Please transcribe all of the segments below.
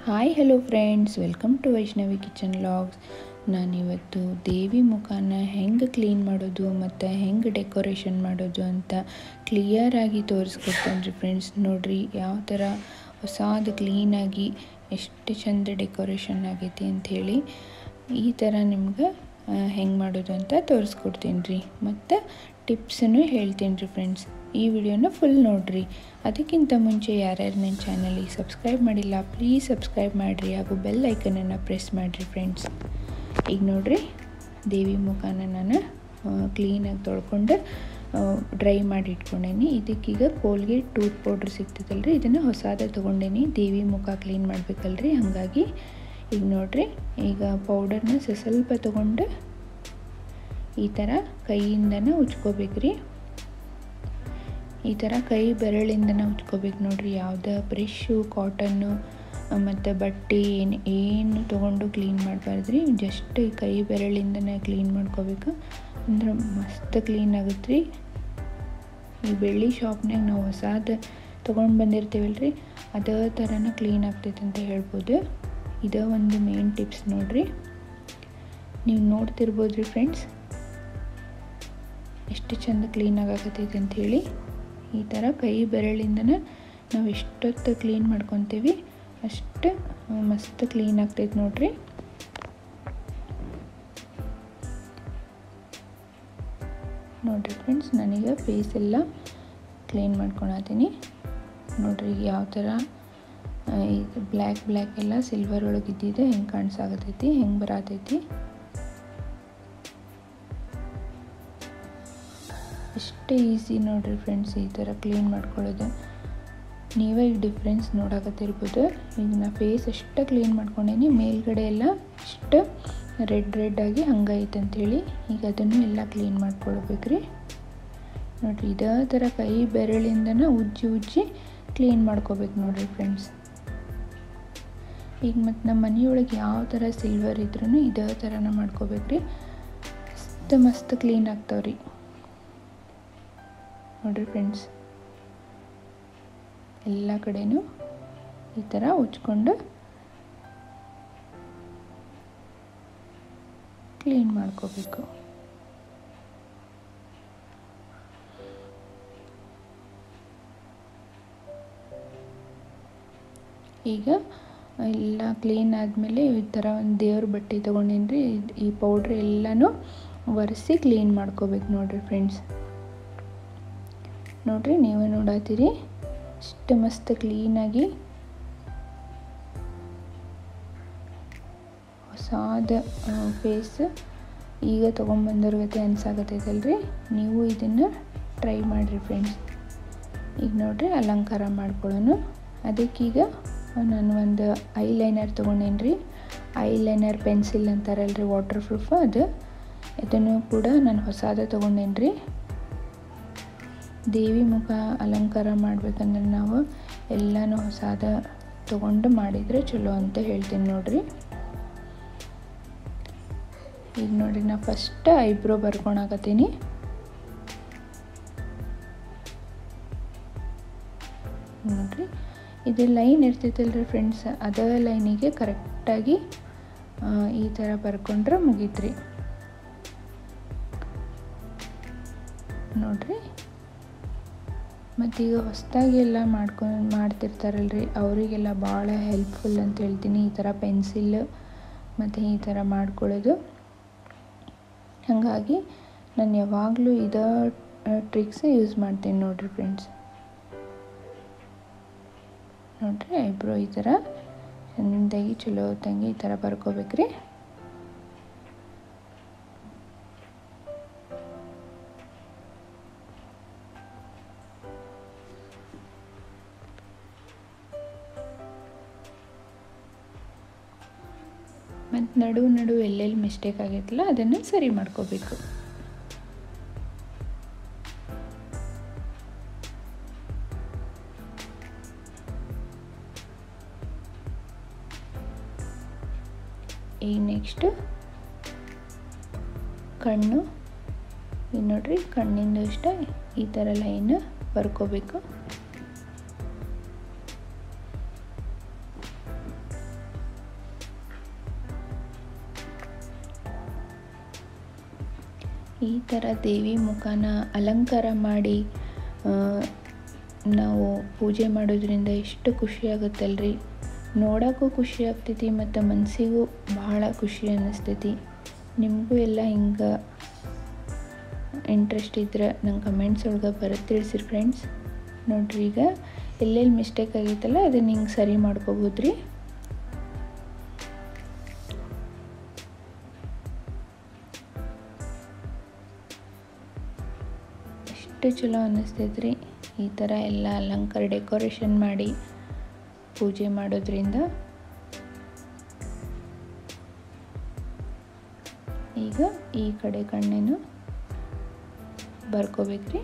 Hi hello friends, welcome to Vaishnavi kitchen vlogs. ನಾನಿವತ್ತು ದೇವಿ ಮುಖನ ಹೆಂಗೆ ಕ್ಲೀನ್ ಮಾಡೋದು ಮತ್ತು ಹೆಂಗೆ ಡೆಕೋರೇಷನ್ ಮಾಡೋದು ಅಂತ ಕ್ಲಿಯರಾಗಿ ತೋರಿಸ್ಕೊಡ್ತೇನೆ ರೀ ಫ್ರೆಂಡ್ಸ್. ನೋಡಿರಿ ಯಾವ ಥರ ಹೊಸದು ಕ್ಲೀನಾಗಿ ಎಷ್ಟು ಚಂದ ಡೆಕೋರೇಷನ್ ಆಗೈತಿ ಅಂಥೇಳಿ. ಈ ಥರ ನಿಮ್ಗೆ ಹೆಂಗೆ ಮಾಡೋದು ಅಂತ ತೋರಿಸ್ಕೊಡ್ತೀನಿ ರೀ, ಮತ್ತು ಟಿಪ್ಸನ್ನು ಹೇಳ್ತೀನಿ ರೀ ಫ್ರೆಂಡ್ಸ್. ಈ ವಿಡಿಯೋನ ಫುಲ್ ನೋಡಿರಿ. ಅದಕ್ಕಿಂತ ಮುಂಚೆ ಯಾರ್ಯಾರು ನನ್ನ ಚಾನಲಿಗೆ ಸಬ್ಸ್ಕ್ರೈಬ್ ಮಾಡಿಲ್ಲ ಪ್ಲೀಸ್ ಸಬ್ಸ್ಕ್ರೈಬ್ ಮಾಡಿರಿ, ಹಾಗೂ ಬೆಲ್ ಐಕನನ್ನು ಪ್ರೆಸ್ ಮಾಡಿರಿ ಫ್ರೆಂಡ್ಸ್. ಈಗ ನೋಡಿರಿ, ದೇವಿ ಮುಖನ ನಾನು ಕ್ಲೀನಾಗಿ ತೊಳ್ಕೊಂಡು ಡ್ರೈ ಮಾಡಿ ಇಟ್ಕೊಂಡೇನಿ. ಇದಕ್ಕೀಗ ಕೋಲ್ಗೇಟ್ ಟೂತ್ ಪೌಡ್ರ್ ಸಿಗ್ತದಲ್ರಿ, ಇದನ್ನು ಹೊಸದ ತೊಗೊಂಡೇನಿ. ದೇವಿ ಮುಖ ಕ್ಲೀನ್ ಮಾಡಬೇಕಲ್ರಿ, ಹಾಗಾಗಿ ಈಗ ನೋಡಿರಿ, ಈಗ ಪೌಡರ್ನ ಸ್ವಲ್ಪ ತೊಗೊಂಡು ಈ ಥರ ಕೈಯಿಂದನೇ ಉಜ್ಕೋಬೇಕ್ರಿ. ಈ ಥರ ಕೈ ಬೆರಳಿಂದನೇ ಉಜ್ಕೋಬೇಕು ನೋಡಿರಿ. ಯಾವುದೇ ಬ್ರಷು, ಕಾಟನ್ನು ಮತ್ತು ಬಟ್ಟೆ ಏನು ತೊಗೊಂಡು ಕ್ಲೀನ್ ಮಾಡಬಾರ್ದ್ರಿ. ಜಸ್ಟ್ ಈ ಕೈ ಬೆರಳಿಂದನೇ ಕ್ಲೀನ್ ಮಾಡ್ಕೋಬೇಕು, ಅಂದ್ರೆ ಮಸ್ತ್ ಕ್ಲೀನ್ ಆಗುತ್ತೆ ರೀ. ಈ ಬೆಳ್ಳಿ ಶಾಪ್ನಾಗ ನಾವು ಹೊಸದು ತೊಗೊಂಡು ಬಂದಿರ್ತೀವಲ್ರಿ, ಅದೇ ಥರನ ಕ್ಲೀನ್ ಆಗ್ತೈತೆ ಅಂತ ಹೇಳ್ಬೋದು. ಇದೇ ಒಂದು ಮೇನ್ ಟಿಪ್ಸ್ ನೋಡಿರಿ. ನೀವು ನೋಡ್ತಿರ್ಬೋದು ರೀ ಫ್ರೆಂಡ್ಸ್, ಎಷ್ಟು ಚೆಂದ ಕ್ಲೀನ್ ಆಗಕತ್ತೈತೆ ಅಂಥೇಳಿ. ಈ ಥರ ಕೈ ಬೆರಳಿಂದನೇ ನಾವು ಎಷ್ಟೊತ್ತು ಕ್ಲೀನ್ ಮಾಡ್ಕೊತೀವಿ ಅಷ್ಟು ಮಸ್ತ್ ಕ್ಲೀನ್ ಆಗ್ತೈತೆ ನೋಡಿರಿ. ನೋಡಿರಿ ಫ್ರೆಂಡ್ಸ್, ನಾನೀಗ ಫೇಸ್ ಎಲ್ಲ ಕ್ಲೀನ್ ಮಾಡ್ಕೊಳತ್ತೀನಿ. ನೋಡಿರಿ ಯಾವ ಥರ ಈಗ ಬ್ಲ್ಯಾಕ್ ಎಲ್ಲ ಸಿಲ್ವರ್ ಒಳಗೆ ಇದ್ದಿದೆ ಹೆಂಗೆ ಕಾಣಿಸಾಗತೈತಿ, ಹೆಂಗೆ ಬರತೈತಿ. ಅಷ್ಟೇ ಈಸಿ ನೋಡಿರಿ ಫ್ರೆಂಡ್ಸ್ ಈ ಥರ ಕ್ಲೀನ್ ಮಾಡ್ಕೊಳ್ಳೋದು. ನೀವೇ ಈಗ ಡಿಫ್ರೆನ್ಸ್ ನೋಡಕತ್ತಿರ್ಬೋದು. ಈಗ ನಾ ಫೇಸ್ ಅಷ್ಟು ಕ್ಲೀನ್ ಮಾಡ್ಕೊಂಡೇನಿ, ಮೇಲ್ಗಡೆ ಎಲ್ಲ ಅಷ್ಟು ರೆಡ್ ಆಗಿ ಹಂಗೈತೆ ಅಂಥೇಳಿ. ಈಗ ಅದನ್ನು ಎಲ್ಲ ಕ್ಲೀನ್ ಮಾಡ್ಕೊಳ್ಬೇಕ್ರಿ. ನೋಡಿರಿ, ಇದೇ ಥರ ಕೈ ಬೆರಳಿಂದನೇ ಉಜ್ಜಿ ಕ್ಲೀನ್ ಮಾಡ್ಕೋಬೇಕು ನೋಡಿರಿ ಫ್ರೆಂಡ್ಸ್. ಈಗ ಮತ್ತು ನಮ್ಮ ಮನೆಯೊಳಗೆ ಯಾವ ಥರ ಸಿಲ್ವರ್ ಇದ್ರೂ ಇದೇ ಥರನ ಮಾಡ್ಕೋಬೇಕ್ರಿ. ಮಸ್ತ್ ಕ್ಲೀನ್ ಆಗ್ತಾವ್ರಿ ನೋಡಿರಿ ಫ್ರೆಂಡ್ಸ್. ಎಲ್ಲ ಕಡೆನೂ ಈ ಥರ ಉಜ್ಕೊಂಡು ಕ್ಲೀನ್ ಮಾಡ್ಕೋಬೇಕು. ಈಗ ಎಲ್ಲ ಕ್ಲೀನ್ ಆದಮೇಲೆ ಈ ಥರ ಒಂದು ದೇವ್ರ ಬಟ್ಟೆ ತೊಗೊಂಡೇನಿ ರೀ. ಈ ಪೌಡ್ರ್ ಎಲ್ಲನೂ ಒರೆಸಿ ಕ್ಲೀನ್ ಮಾಡ್ಕೋಬೇಕು ನೋಡಿರಿ ಫ್ರೆಂಡ್ಸ್. ನೋಡಿರಿ, ನೀವೇ ನೋಡತ್ತೀರಿ ಅಷ್ಟು ಮಸ್ತ್ ಕ್ಲೀನಾಗಿ ಹೊಸಾದ ಫೇಸ್ ಈಗ ತೊಗೊಂಬಂದವ್ರಿಗೆ ಅನ್ಸಾಕತ್ತೈತಲ್ರಿ. ನೀವು ಇದನ್ನು ಟ್ರೈ ಮಾಡಿರಿ ಫ್ರೆಂಡ್ಸ್. ಈಗ ನೋಡಿರಿ, ಅಲಂಕಾರ ಮಾಡ್ಕೊಳ್ಳೋಣ. ಅದಕ್ಕೀಗ ನಾನು ಒಂದು ಐಲೈನರ್ ತೊಗೊಂಡೇನಿ ರೀ. ಐಲೈನರ್ ಪೆನ್ಸಿಲ್ ಅಂತಾರಲ್ರಿ, ವಾಟರ್ ಪ್ರೂಫ್, ಅದನ್ನು ಕೂಡ ನಾನು ಹೊಸದ ತೊಗೊಂಡೇನಿ ರೀ. ದೇವಿ ಮುಖ ಅಲಂಕಾರ ಮಾಡ್ಬೇಕಂದ್ರೆ ನಾವು ಎಲ್ಲನೂ ಹೊಸದ ತೊಗೊಂಡು ಮಾಡಿದರೆ ಚಲೋ ಅಂತ ಹೇಳ್ತೀನಿ ನೋಡಿರಿ. ಈಗ ನೋಡಿ, ನಾ ಫಸ್ಟ್ ಐಬ್ರೋ ಬರ್ಕೊಳಕತ್ತೀನಿ. ನೋಡಿರಿ, ಇದು ಲೈನ್ ಇರ್ತೈತಲ್ರಿ ಫ್ರೆಂಡ್ಸ್, ಅದೇ ಲೈನಿಗೆ ಕರೆಕ್ಟಾಗಿ ಈ ಥರ ಬರ್ಕೊಂಡ್ರೆ ಮುಗೀತ್ರಿ. ನೋಡಿರಿ, ಮತ್ತೀಗ ಹೊಸದಾಗಿ ಎಲ್ಲ ಮಾಡ್ತಿರ್ತಾರಲ್ರಿ, ಅವರಿಗೆಲ್ಲ ಭಾಳ ಹೆಲ್ಪ್ಫುಲ್ ಅಂತ ಹೇಳ್ತೀನಿ ಈ ಥರ ಪೆನ್ಸಿಲ್ ಮತ್ತು ಈ ಥರ ಮಾಡ್ಕೊಳ್ಳೋದು. ಹಾಗಾಗಿ ನಾನು ಯಾವಾಗಲೂ ಇದೇ ಟ್ರಿಕ್ಸ್ ಯೂಸ್ ಮಾಡ್ತೀನಿ ನೋಡಿರಿ ಫ್ರೆಂಡ್ಸ್. ನೋಡಿರಿ, ಐಬ್ರೋ ಈ ಥರ ಚೆಂದಾಗಿ ಚಲೋ ಹೊತ್ತಂಗೆ ಈ ಥರ ಬರ್ಕೋಬೇಕ್ರಿ. ಮತ್ತು ನಡು ಎಲ್ಲೆಲ್ಲಿ ಮಿಸ್ಟೇಕ್ ಆಗೈತಲ್ಲ ಅದನ್ನು ಸರಿ ಮಾಡ್ಕೋಬೇಕು. ಈಗ ನೆಕ್ಸ್ಟ್ ಕಣ್ಣು. ಈಗ ನೋಡಿರಿ, ಕಣ್ಣಿಂದ ಇಷ್ಟ ಈ ಥರ ಲೈನ್ ಬರ್ಕೋಬೇಕು. ಈ ಥರ ದೇವಿ ಮುಖನ ಅಲಂಕಾರ ಮಾಡಿ ನಾವು ಪೂಜೆ ಮಾಡೋದ್ರಿಂದ ಎಷ್ಟು ಖುಷಿ ಆಗುತ್ತಲ್ರಿ. ನೋಡೋಕ್ಕೂ ಖುಷಿ ಆಗ್ತೈತಿ ಮತ್ತು ಮನಸ್ಸಿಗೂ ಭಾಳ ಖುಷಿ ಅನ್ನಿಸ್ತೈತಿ. ನಿಮಗೂ ಎಲ್ಲ ಹಿಂಗೆ ಇಂಟ್ರೆಸ್ಟ್ ಇದ್ರೆ ನಂಗೆ ಕಮೆಂಟ್ಸ್ ಒಳಗೆ ಬರೋದು ತಿಳಿಸಿರಿ ಫ್ರೆಂಡ್ಸ್. ನೋಡ್ರಿ ಈಗ ಎಲ್ಲೆಲ್ಲಿ ಮಿಸ್ಟೇಕ್ ಆಗೈತಲ್ಲ ಅದನ್ನ ಹಿಂಗೆ ಸರಿ ಮಾಡ್ಕೋಬೋದು ರೀ. ಎಷ್ಟು ಚಲೋ ಅನ್ನಿಸ್ತೈತ್ರಿ ಈ ಥರ ಎಲ್ಲ ಅಲಂಕಾರ ಡೆಕೋರೇಷನ್ ಮಾಡಿ ಪೂಜೆ ಮಾಡೋದ್ರಿಂದ. ಈಗ ಈ ಕಡೆ ಕಣ್ಣೇನು ಬರ್ಕೋಬೇಕ್ರಿ.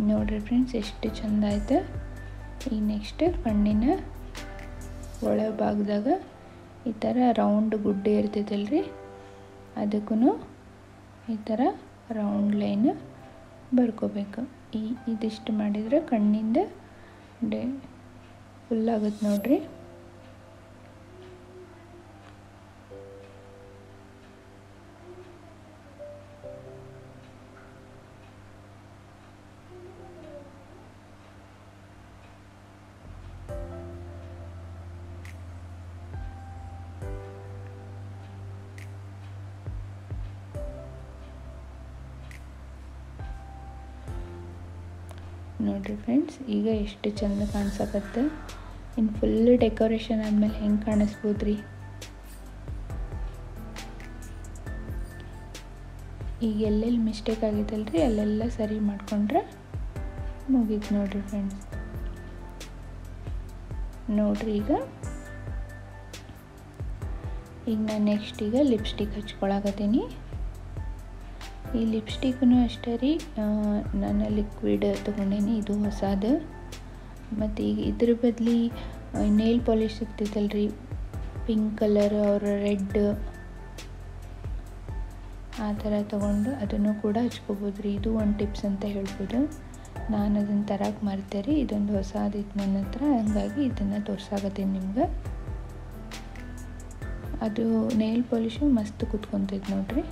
ನೋಡ್ರಿ ಫ್ರೆಂಡ್ಸ್ ಎಷ್ಟು ಚಂದ ಆಯ್ತು. ಈಗ ನೆಕ್ಸ್ಟ್ ಕಣ್ಣಿನ ಒಳ ಭಾಗದಾಗ ಈ ಥರ ರೌಂಡ್ ಗುಡ್ಡೆ ಇರ್ತೈತಲ್ರಿ, ಅದಕ್ಕೂ ಈ ಥರ ರೌಂಡ್ ಲೈನ್ ಬರ್ಕೋಬೇಕು. ಇದಿಷ್ಟು ಮಾಡಿದರೆ ಕಣ್ಣಿಂದ ಫುಲ್ ಆಗುತ್ತೆ ನೋಡ್ರಿ. ನೋಡ್ರಿ ಫ್ರೆಂಡ್ಸ್ ಈಗ ಎಷ್ಟು ಚಂದ ಕಾಣಿಸಕತ್ತೆ. ಇನ್ನು ಫುಲ್ ಡೆಕೋರೇಷನ್ ಆದಮೇಲೆ ಹೆಂಗೆ ಕಾಣಿಸ್ಬೋದು ರೀ. ಈಗ ಎಲ್ಲೆಲ್ಲಿ ಮಿಸ್ಟೇಕ್ ಆಗೈತಲ್ರಿ ಅಲ್ಲೆಲ್ಲ ಸರಿ ಮಾಡಿಕೊಂಡ್ರೆ ಮುಗೀತು ನೋಡ್ರಿ ಫ್ರೆಂಡ್ಸ್. ನೋಡ್ರಿ ಈಗ ನಾನು ನೆಕ್ಸ್ಟ್ ಈಗ ಲಿಪ್ಸ್ಟಿಕ್ ಹಚ್ಕೊಳಕತ್ತೀನಿ. ಈ ಲಿಪ್ಸ್ಟಿಕ್ನು ಅಷ್ಟೇ ರೀ, ನಾನು ಲಿಕ್ವಿಡ್ ತೊಗೊಂಡೇನಿ, ಇದು ಹೊಸದು. ಮತ್ತು ಈಗ ಇದ್ರ ಬದಲಿ ನೇಲ್ ಪಾಲಿಶ್ ಸಿಗ್ತೈತಲ್ರಿ, ಪಿಂಕ್ ಕಲರ್ ಅವ್ರ ರೆಡ್ ಆ ಥರ ತೊಗೊಂಡು ಅದನ್ನು ಕೂಡ ಹಚ್ಕೋಬೋದು ರೀ. ಇದು ಒಂದು ಟಿಪ್ಸ್ ಅಂತ ಹೇಳ್ಬೋದು. ನಾನು ಅದನ್ನು ತರಕ್ಕೆ ಮರ್ತೆ ರೀ, ಇದೊಂದು ಹೊಸದಿತ್ತು ನನ್ನ ಹತ್ರ, ಹಂಗಾಗಿ ಇದನ್ನು ತೋರ್ಸಾಕತ್ತೀನಿ ನಿಮ್ಗೆ. ಅದು ನೇಲ್ ಪಾಲಿಶು ಮಸ್ತ್ ಕುತ್ಕೊತೈತೆ ನೋಡ್ರಿ.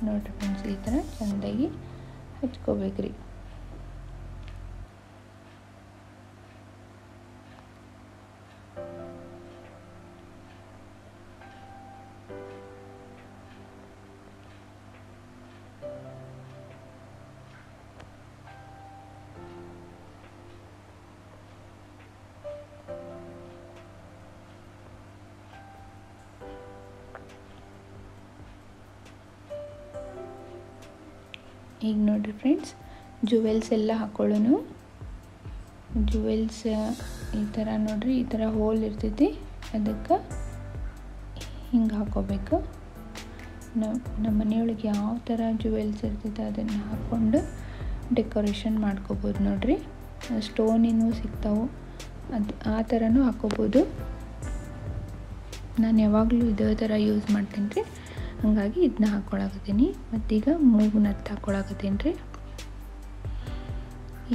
ನೋಡ್ರಿ ಫ್ರೆಂಡ್ಸ್ ಈ ಥರ ಚೆಂದಾಗಿ ಹಚ್ಕೋಬೇಕ್ರಿ. ಈಗ ನೋಡಿರಿ ಫ್ರೆಂಡ್ಸ್ ಜುವೆಲ್ಸ್ ಎಲ್ಲ ಹಾಕೊಳ್ಳೋನು. ಜುವೆಲ್ಸ್ ಈ ಥರ ನೋಡ್ರಿ, ಈ ಥರ ಹೋಲ್ ಇರ್ತೈತಿ, ಅದಕ್ಕೆ ಹಿಂಗೆ ಹಾಕೋಬೇಕು. ನಮ್ಮ ಮನೆಯೊಳಗೆ ಯಾವ ಥರ ಜುವೆಲ್ಸ್ ಇರ್ತೈತೆ ಅದನ್ನು ಹಾಕ್ಕೊಂಡು ಡೆಕೋರೇಷನ್ ಮಾಡ್ಕೋಬೋದು ನೋಡ್ರಿ. ಸ್ಟೋನಿನೂ ಸಿಗ್ತಾವೆ, ಅದು ಆ ಥರನೂ ಹಾಕೋಬೋದು. ನಾನು ಯಾವಾಗಲೂ ಇದೇ ಥರ ಯೂಸ್ ಮಾಡ್ತೀನಿ ರೀ, ಹಾಗಾಗಿ ಇದನ್ನ ಹಾಕ್ಕೊಳಕತ್ತೀನಿ. ಮತ್ತೀಗ ಮೂಗುನತ್ತು ಹಾಕ್ಕೊಳಕತ್ತೀನಿ ರೀ.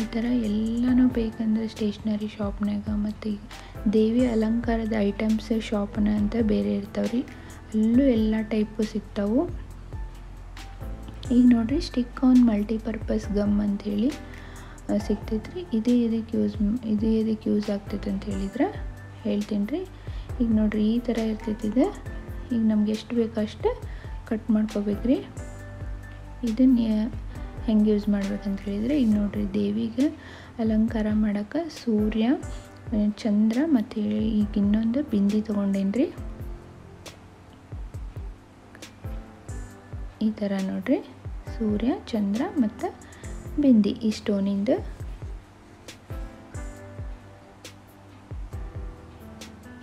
ಈ ಥರ ಎಲ್ಲನೂ ಬೇಕಂದ್ರೆ ಸ್ಟೇಷ್ನರಿ ಶಾಪ್ನಾಗ ಮತ್ತು ದೇವಿ ಅಲಂಕಾರದ ಐಟಮ್ಸ್ ಶಾಪ್ನ ಅಂತ ಬೇರೆ ಇರ್ತಾವೆ ರೀ, ಅಲ್ಲೂ ಎಲ್ಲ ಟೈಪು ಸಿಗ್ತಾವೆ. ಈಗ ನೋಡಿರಿ ಸ್ಟಿಕ್ ಆನ್ ಮಲ್ಟಿಪರ್ಪಸ್ ಗಮ್ ಅಂಥೇಳಿ ಸಿಗ್ತೈತೆ ರೀ. ಇದು ಎದಕ್ಕೆ ಯೂಸ್ ಆಗ್ತೈತೆ ಅಂತ ಹೇಳಿದ್ರೆ ಹೇಳ್ತೀನಿ ರೀ. ಈಗ ನೋಡಿರಿ ಈ ಥರ ಇರ್ತೈತಿದೆ. ಈಗ ನಮ್ಗೆ ಎಷ್ಟು ಬೇಕೋ ಅಷ್ಟು ಕಟ್ ಮಾಡ್ಕೋಬೇಕ್ರಿ. ಇದನ್ನು ಹೆಂಗೆ ಯೂಸ್ ಮಾಡ್ಬೇಕಂತ ಹೇಳಿದರೆ, ಈಗ ನೋಡಿರಿ ದೇವಿಗೆ ಅಲಂಕಾರ ಮಾಡೋಕ್ಕೆ ಸೂರ್ಯ, ಚಂದ್ರ ಮತ್ತು ಈಗ ಇನ್ನೊಂದು ಬಿಂದಿ ತೊಗೊಂಡೇನಿ ರೀ. ಈ ಥರ ನೋಡಿರಿ ಸೂರ್ಯ, ಚಂದ್ರ ಮತ್ತು ಬಿಂದಿ ಈ ಸ್ಟೋನಿಂದ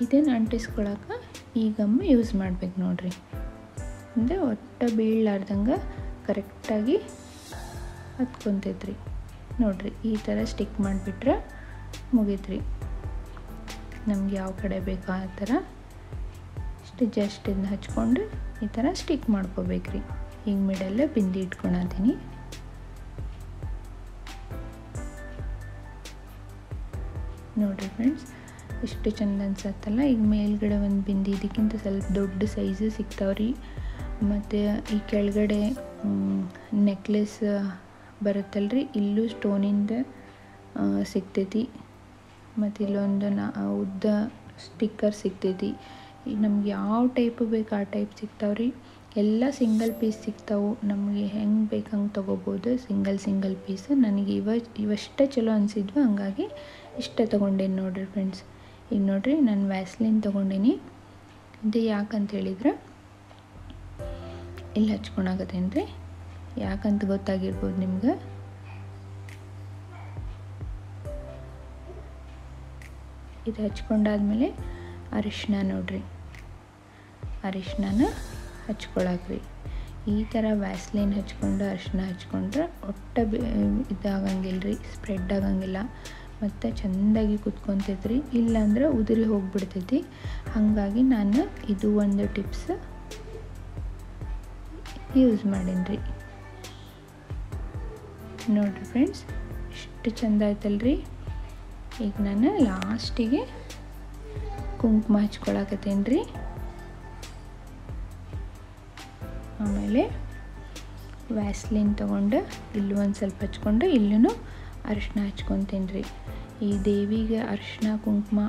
ಇದನ್ನು ಅಂಟಿಸ್ಕೊಳಕ್ಕೆ ಈ ಗಮ್ ಯೂಸ್ ಮಾಡ್ಬೇಕು ನೋಡ್ರಿ. ಅಂದರೆ ಒಟ್ಟು ಬೀಳಲಾರ್ದಂಗೆ ಕರೆಕ್ಟಾಗಿ ಹತ್ಕೊತೈತ್ರಿ. ನೋಡಿರಿ ಈ ಥರ ಸ್ಟಿಕ್ ಮಾಡಿಬಿಟ್ರೆ ಮುಗೀತ್ರಿ. ನಮ್ಗೆ ಯಾವ ಕಡೆ ಬೇಕೋ ಆ ಥರ ಜಸ್ಟ್ ಇದನ್ನ ಹಚ್ಕೊಂಡು ಈ ಥರ ಸ್ಟಿಕ್ ಮಾಡ್ಕೋಬೇಕ್ರಿ. ಈಗ ಮಿಡಲ್ಲೇ ಬಿಂದಿ ಇಟ್ಕೊಳತೀನಿ. ನೋಡಿರಿ ಫ್ರೆಂಡ್ಸ್ ಎಷ್ಟು ಚಂದ ಅನ್ಸತ್ತಲ್ಲ. ಈಗ ಮೇಲ್ಗಡೆ ಒಂದು ಬಿಂದಿ ಇದಕ್ಕಿಂತ ಸ್ವಲ್ಪ ದೊಡ್ಡ ಸೈಜು ಸಿಗ್ತಾವ್ರಿ. ಮತ್ತು ಈ ಕೆಳಗಡೆ ನೆಕ್ಲೆಸ್ ಬರುತ್ತಲ್ರಿ, ಇಲ್ಲೂ ಸ್ಟೋನಿಂದ ಸಿಗ್ತೈತಿ. ಮತ್ತು ಇಲ್ಲೊಂದು ಉದ್ದ ಸ್ಟಿಕ್ಕರ್ ಸಿಗ್ತೈತಿ. ಈಗ ನಮ್ಗೆ ಯಾವ ಟೈಪ್ ಬೇಕು ಆ ಟೈಪ್ ಸಿಗ್ತಾವ್ರಿ. ಎಲ್ಲ ಸಿಂಗಲ್ ಪೀಸ್ ಸಿಗ್ತಾವೆ, ನಮಗೆ ಹೆಂಗೆ ಬೇಕು ಹಂಗೆ ತೊಗೋಬೋದು. ಸಿಂಗಲ್ ಪೀಸ್ ನನಗೆ ಇವಷ್ಟೇ ಚಲೋ ಅನಿಸಿದ್ವು, ಹಂಗಾಗಿ ಇಷ್ಟೇ ತೊಗೊಂಡೇನಿ ನೋಡಿರಿ ಫ್ರೆಂಡ್ಸ್. ಈಗ ನೋಡಿರಿ ನಾನು ವ್ಯಾಸ್ಲಿನ್ ತೊಗೊಂಡೇನಿ. ಇದು ಯಾಕಂತ ಹೇಳಿದ್ರೆ ಇಲ್ಲಿ ಹಚ್ಕೊಳಕತ್ತೇನು ರೀ, ಯಾಕಂತ ಗೊತ್ತಾಗಿರ್ಬೋದು ನಿಮ್ಗೆ. ಇದು ಹಚ್ಕೊಂಡಾದ್ಮೇಲೆ ಅರಿಶಿನ ನೋಡ್ರಿ, ಅರಿಶಿನ ಹಚ್ಕೊಳಕ್ರಿ. ಈ ಥರ ವ್ಯಾಸ್ಲಿನ್ ಹಚ್ಕೊಂಡು ಅರಿಶಿನ ಹಚ್ಕೊಂಡ್ರೆ ಒಟ್ಟು ಇದಾಗಂಗಿಲ್ಲ ರೀ, ಸ್ಪ್ರೆಡ್ ಆಗಂಗಿಲ್ಲ. ಮತ್ತು ಚೆಂದಾಗಿ ಕುತ್ಕೊತೈತ್ರಿ. ಇಲ್ಲಾಂದ್ರೆ ಉದುರಿ ಹೋಗಿಬಿಡ್ತೈತಿ. ಹಾಗಾಗಿ ನಾನು ಇದು ಒಂದು ಟಿಪ್ಸ್ ಯೂಸ್ ಮಾಡೀನಿ ರೀ. ನೋಡಿರಿ ಫ್ರೆಂಡ್ಸ್ ಎಷ್ಟು ಚೆಂದ ಆಯ್ತಲ್ರಿ. ಈಗ ನಾನು ಲಾಸ್ಟಿಗೆ ಕುಂಕುಮ ಹಚ್ಕೊಳಕತ್ತೇನೆ ರೀ. ಆಮೇಲೆ ವ್ಯಾಸ್ಲಿನ್ ತೊಗೊಂಡು ಇಲ್ಲೂ ಒಂದು ಸ್ವಲ್ಪ ಹಚ್ಕೊಂಡು ಇಲ್ಲೂ ಅರಿಶಿನ ಹಚ್ಕೊತೀನಿ ರೀ. ಈ ದೇವಿಗೆ ಅರಿಶಿನ ಕುಂಕುಮ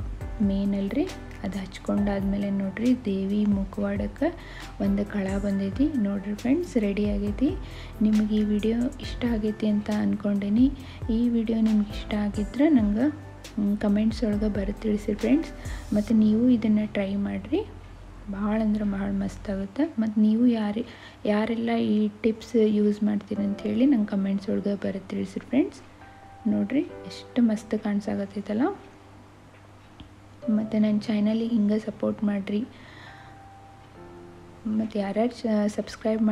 ಮೇನ್ ಅಲ್ರಿ, ಅದು ಹಚ್ಕೊಂಡಾದ್ಮೇಲೆ ನೋಡಿರಿ ದೇವಿ ಮುಖವಾಡಕ್ಕೆ ಒಂದು ಕಳ ಬಂದೈತಿ. ನೋಡಿರಿ ಫ್ರೆಂಡ್ಸ್ ರೆಡಿ ಆಗೈತಿ. ನಿಮಗೆ ಈ ವಿಡಿಯೋ ಇಷ್ಟ ಆಗೈತಿ ಅಂತ ಅಂದ್ಕೊಂಡೇನಿ. ಈ ವಿಡಿಯೋ ನಿಮ್ಗೆ ಇಷ್ಟ ಆಗಿದ್ರೆ ನಂಗೆ ಕಮೆಂಟ್ಸ್ ಒಳಗೆ ಬರುತ್ತೆ ತಿಳಿಸಿ ಫ್ರೆಂಡ್ಸ್. ಮತ್ತು ನೀವು ಇದನ್ನು ಟ್ರೈ ಮಾಡಿರಿ, ಭಾಳ ಅಂದ್ರೆ ಭಾಳ ಮಸ್ತ್ ಆಗುತ್ತೆ. ಮತ್ತು ನೀವು ಯಾರೆಲ್ಲ ಈ ಟಿಪ್ಸ್ ಯೂಸ್ ಮಾಡ್ತೀರಿ ಅಂಥೇಳಿ ನಂಗೆ ಕಮೆಂಟ್ಸ್ ಒಳಗೆ ಬರುತ್ತೆ ತಿಳಿಸಿ ಫ್ರೆಂಡ್ಸ್. ನೋಡಿರಿ ಎಷ್ಟು ಮಸ್ತ್ ಕಾಣಿಸಾಗತ್ತೈತಲ್ಲ. ಮತ್ತು ನನ್ನ ಚಾನಲಿಗೆ ಹಿಂಗೆ ಸಪೋರ್ಟ್ ಮಾಡಿರಿ. ಮತ್ತು ಯಾರ್ಯಾರು ಸಬ್ಸ್ಕ್ರೈಬ್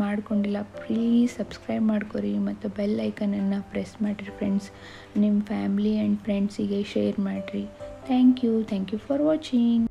ಮಾಡ್ಕೊಂಡಿಲ್ಲ ಪ್ಲೀಸ್ ಸಬ್ಸ್ಕ್ರೈಬ್ ಮಾಡ್ಕೊರಿ. ಮತ್ತು ಬೆಲ್ ಐಕನನ್ನು ಪ್ರೆಸ್ ಮಾಡಿರಿ ಫ್ರೆಂಡ್ಸ್. ನಿಮ್ಮ ಫ್ಯಾಮ್ಲಿ ಆ್ಯಂಡ್ ಫ್ರೆಂಡ್ಸಿಗೆ ಶೇರ್ ಮಾಡಿರಿ. Thank you for watching.